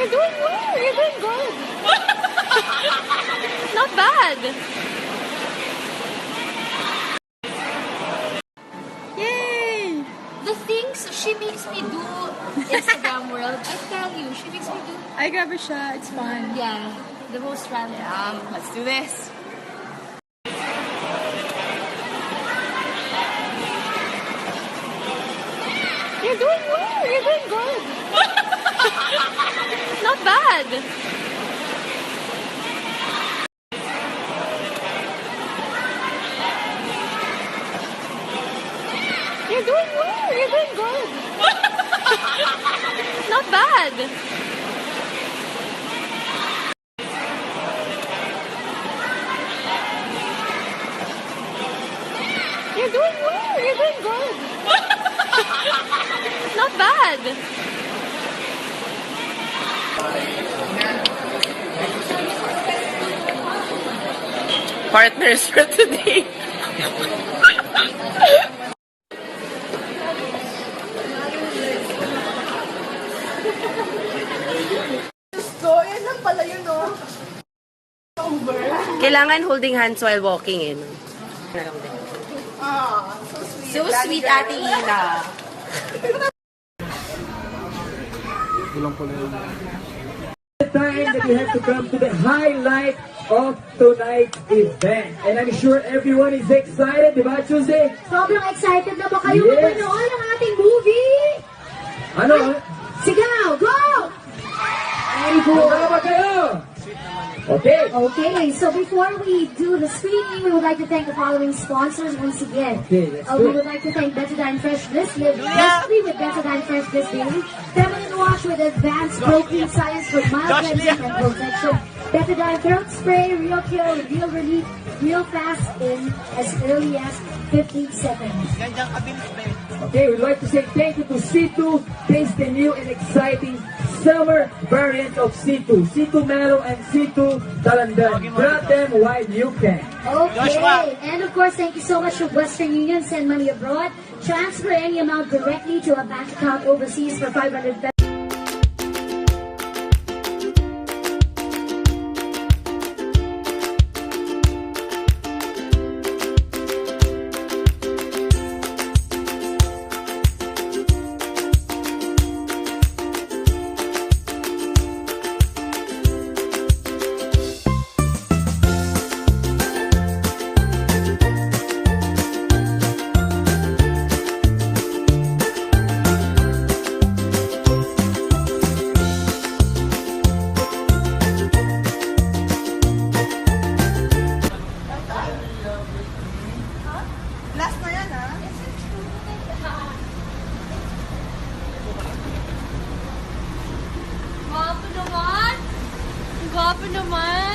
You're doing well. You're doing good. Not bad. Yay! The things she makes me do Instagram world, I tell you, she makes me do. I grab a shot. It's fun. Yeah, the most random. Let's do this. You're doing well. You're doing good. Not bad. You're doing well. You're doing good. Not bad. You're doing well. You're doing good. Not bad. Partners for today. So, yan lang pala yun, no? Over. Kailangan holding hands while walking in. Ah, so sweet. So sweet, Ate Ina. Time that you have to come to the highlight of tonight's event. And I'm sure everyone is excited, di ba, Tuesday? Sobrang excited na ba kayo Yes. mapanood ang ating movie? Ano? Sige na, go! Handa ba kayo? Okay. Okay, so before we do the screening, we would like to thank the following sponsors once again. Okay, let's We do would it. like to thank Betadine Fresh Bliss, live best-free with Betadine Fresh Bliss Daily, Feminine Wash with advanced protein science for mild cleansing and protection, Betadine Throat Spray, Real Kill, Real Relief, Real Fast in as early as 15 seconds. Okay, we'd like to say thank you to C2, taste the new and exciting summer variant of C2. C2 Mellow and C2 Talandan. Grab them while you can. Okay, and of course, thank you so much to Western Union. Send money abroad. Transfer any amount directly to a bank account overseas for 500 pesos. Last na yan, ha? Gwapo naman. Gwapo naman.